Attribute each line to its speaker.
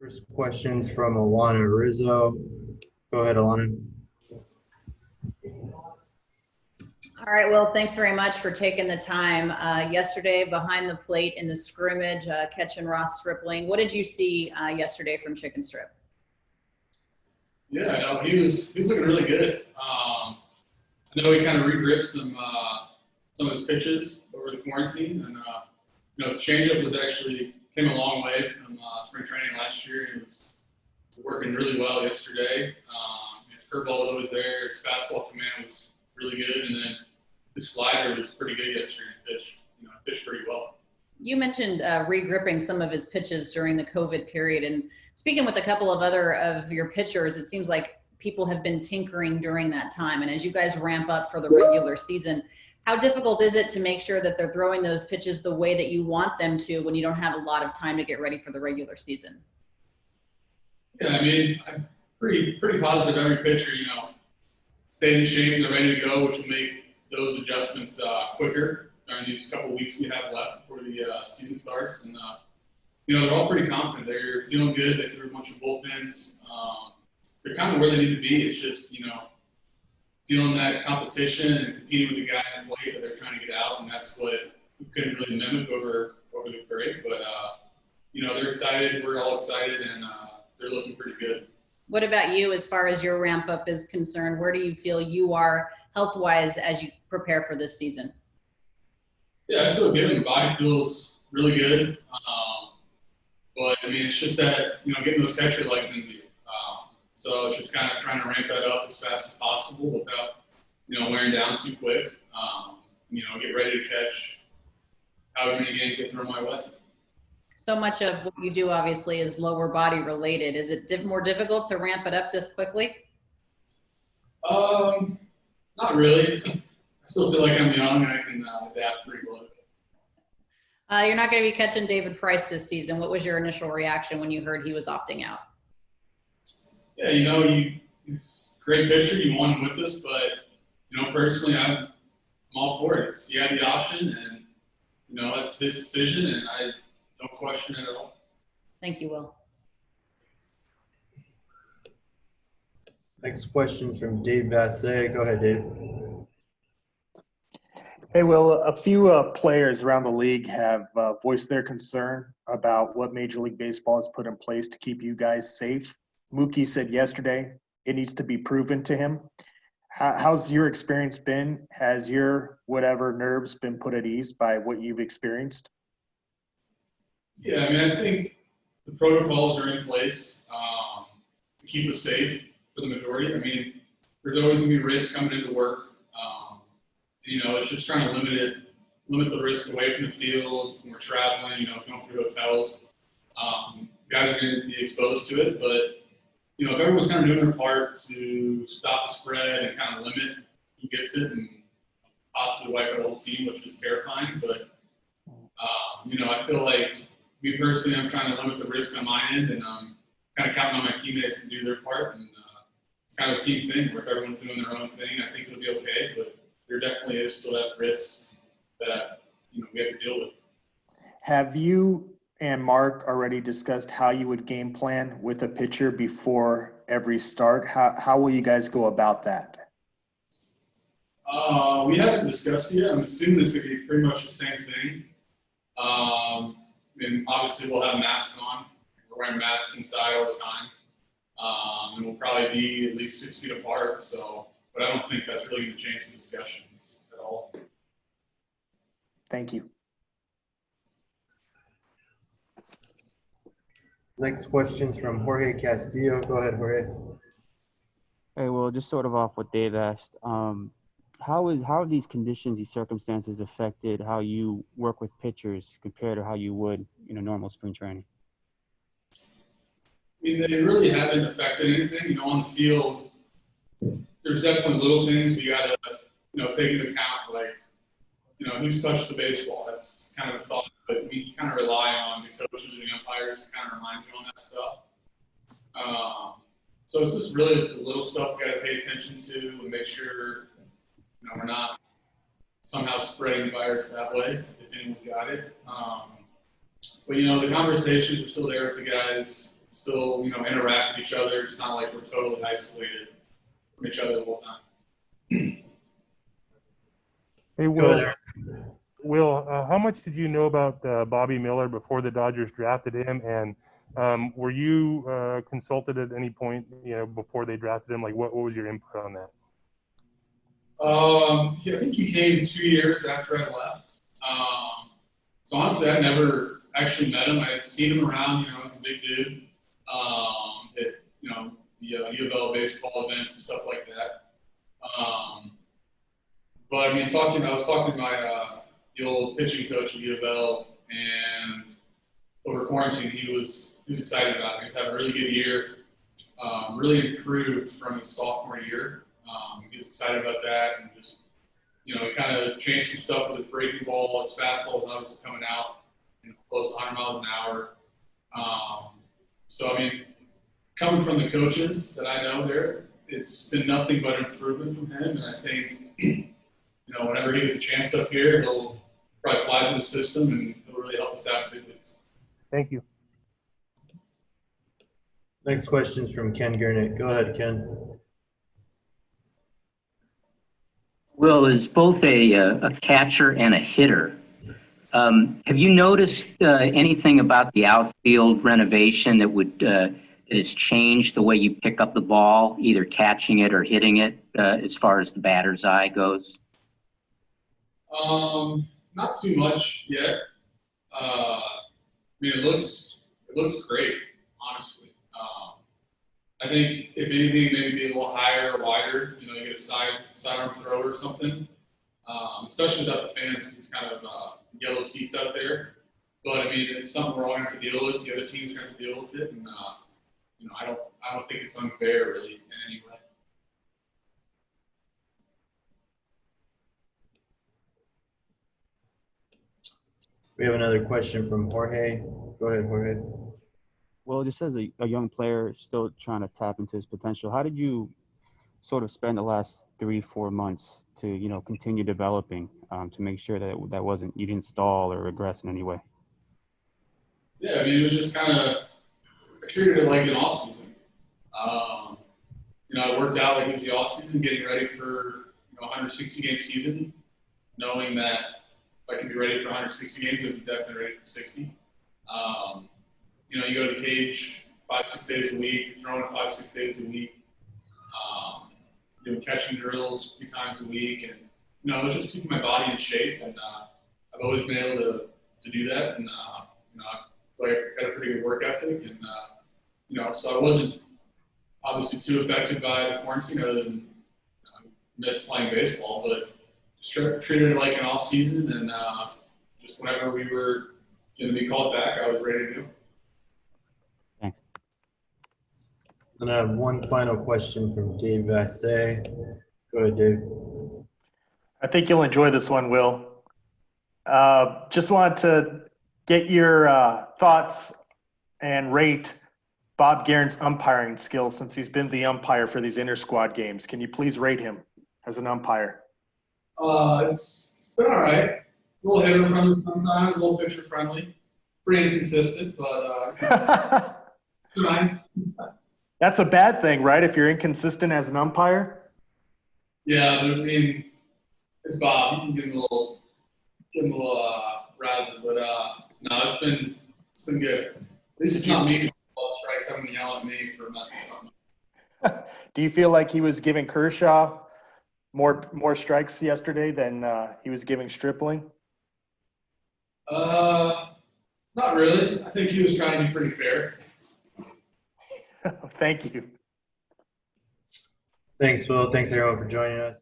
Speaker 1: First question's from Alana Rizzo. Go ahead, Alana.
Speaker 2: All right, well, thanks very much for taking the time. Yesterday, behind the plate in the scrimmage, catching Ross Stripling. What did you see yesterday from Chicken Strip?
Speaker 3: Yeah, no, he was looking really good. I know he kind of regripped some of his pitches over the quarantine, and his changeup came a long way from spring training last year. He was working really well yesterday. His curveball was always there. His fastball command was really good, and then his slider was pretty good yesterday. Pitched pretty well.
Speaker 2: You mentioned regripping some of his pitches during the COVID period, and speaking with a couple of other of your pitchers, it seems like people have been tinkering during that time. And as you guys ramp up for the regular season, how difficult is it to make sure that they're throwing those pitches the way that you want them to when you don't have a lot of time to get ready for the regular season?
Speaker 3: Yeah, I mean, I'm pretty positive every pitcher, staying in shape and they're ready to go, which will make those adjustments quicker during these couple of weeks we have left before the season starts. And, they're all pretty confident. They're feeling good. They threw a bunch of bullpens. They're kind of where they need to be. It's just, feeling that competition and competing with the guy in the plate that they're trying to get out. And that's what we couldn't really mimic over the break. But, they're excited. We're all excited. And they're looking pretty good.
Speaker 2: What about you as far as your ramp up is concerned? Where do you feel you are health-wise as you prepare for this season?
Speaker 3: Yeah, I feel good. My body feels really good. But, it's just that, getting those catcher legs into you. So it's just kind of trying to ramp that up as fast as possible without, wearing down too quick. Get ready to catch however many games they throw my way.
Speaker 2: So much of what you do, obviously, is lower body related. Is it more difficult to ramp it up this quickly?
Speaker 3: Not really. I still feel like I'm young and I can adapt pretty well.
Speaker 2: You're not going to be catching David Price this season. What was your initial reaction when you heard he was opting out?
Speaker 3: Yeah, he's a great pitcher. You want him with us, but personally, I'm all for it. He had the option, and it's his decision, and I don't question it at all.
Speaker 2: Thank you, Will.
Speaker 1: Next question from Dave Vassay. Go ahead, Dave.
Speaker 4: Hey, Will, a few players around the league have voiced their concern about what Major League Baseball has put in place to keep you guys safe. Mookie said yesterday it needs to be proven to him. How's your experience been? Has your whatever nerves been put at ease by what you've experienced?
Speaker 3: Yeah, I think the protocols are in place to keep us safe for the majority. There's always going to be risk coming into work. It's just trying to limit the risk away from the field when we're traveling, going through hotels. Guys are going to be exposed to it, but if everyone's kind of doing their part to stop the spread and kind of limit who gets it and possibly wipe out the whole team, which is terrifying. But, I feel like me personally, I'm trying to limit the risk on my end, and I'm kind of counting on my teammates to do their part. And it's kind of a team thing where if everyone's doing their own thing, I think it'll be okay. But there definitely is still that risk that, we have to deal with.
Speaker 4: Have you and Mark already discussed how you would game plan with a pitcher before every start? How will you guys go about that?
Speaker 3: We haven't discussed it yet. I'm assuming it's going to be pretty much the same thing. And obviously we'll have masks on. We're wearing masks inside all the time. And we'll probably be at least 6 feet apart. But I don't think that's really going to change the discussions at all.
Speaker 4: Thank you.
Speaker 1: Next question's from Jorge Castillo. Go ahead, Jorge.
Speaker 5: Hey, well, just sort of off what Dave asked. How have these conditions, these circumstances affected how you work with pitchers compared to how you would in a normal spring training?
Speaker 3: They really haven't affected anything. On the field, there's definitely little things we got to, take into account, like, who's touched the baseball. That's kind of a thought, but we kind of rely on the coaches and the umpires to kind of remind you on that stuff. So it's just really the little stuff we got to pay attention to and make sure, we're not somehow spreading the virus that way if anyone's got it. But the conversations are still there with the guys. still, interact with each other. It's not like we're totally isolated from each other the whole time.
Speaker 6: Hey,
Speaker 1: Go
Speaker 6: Will.
Speaker 1: ahead, Aaron.
Speaker 6: Will, how much did you know about Bobby Miller before the Dodgers drafted him? And were you consulted at any point, before they drafted him? Like, what was your input on that?
Speaker 3: I think he came 2 years after I left. So honestly, I never actually met him. I had seen him around. He's a big dude. At the U of L baseball events and stuff like that. But I mean, I was talking to my the old pitching coach at U of L, and over quarantine, he was excited about it. He was having a really good year. Really improved from his sophomore year. He was excited about that, and just he kind of changed some stuff with his breaking ball. His fastball was obviously coming out close to 100 miles an hour. So I mean, coming from the coaches that I know there, it's been nothing but improvement from him, and I think whenever he gets a chance up here, he'll probably fly through the system, and he'll really help us out in big leagues.
Speaker 6: Thank you.
Speaker 1: Next question is from Ken Gurnick. Go ahead, Ken.
Speaker 7: Will is both a catcher and a hitter. Have you noticed anything about the outfield renovation that has changed the way you pick up the ball, either catching it or hitting it, as far as the batter's eye goes?
Speaker 3: Not too much yet. I mean, it looks great, honestly. I think if anything, maybe be a little higher or wider. You get a sidearm throw or something. Especially without the fans, because it's kind of yellow seats out there. But I mean, it's something we're all going to have to deal with. The other teams are going to have to deal with it, and I don't think it's unfair really in any way.
Speaker 1: We have another question from Jorge. Go ahead, Jorge.
Speaker 5: Well, just as a young player still trying to tap into his potential, how did you sort of spend the last 3-4 months to continue developing, to make sure that you didn't stall or regress in any way?
Speaker 3: Yeah, I mean, it was just kind of, I treated it like an off season. I worked out like it was the off season, getting ready for 160 game season, knowing that if I can be ready for 160 games, I'd be definitely ready for 60. You go to the cage 5-6 days a week, throwing 5-6 days a week, doing catching drills 3 times a week, and it was just keeping my body in shape. And I've always been able to do that, and I got a pretty good work ethic, and so I wasn't obviously too affected by the quarantine, other than miss playing baseball, but just treated it like an off season, and just whenever we were going to be called back, I was ready to go.
Speaker 5: Thanks.
Speaker 1: And I have one final question from Dave Vassay. Go ahead, Dave.
Speaker 4: I think you'll enjoy this one, Will. Just wanted to get your thoughts and rate Bob Guerin's umpiring skills since he's been the umpire for these inter-squad games. Can you please rate him as an umpire?
Speaker 3: It's been all right. A little hitter friendly sometimes, a little pitcher friendly. Pretty inconsistent, but trying.
Speaker 4: That's a bad thing, right? If you're inconsistent as an umpire?
Speaker 3: Yeah, but I mean, it's Bob. You can give him a little razzle, but no, it's been good. At least it's not me calling strikes. I'm gonna yell at me for messing something up.
Speaker 4: Do you feel like he was giving Kershaw more strikes yesterday than he was giving Stripling?
Speaker 3: Not really. I think he was trying to be pretty fair.
Speaker 4: Thank you.
Speaker 1: Thanks, Will. Thanks, everyone, for joining us.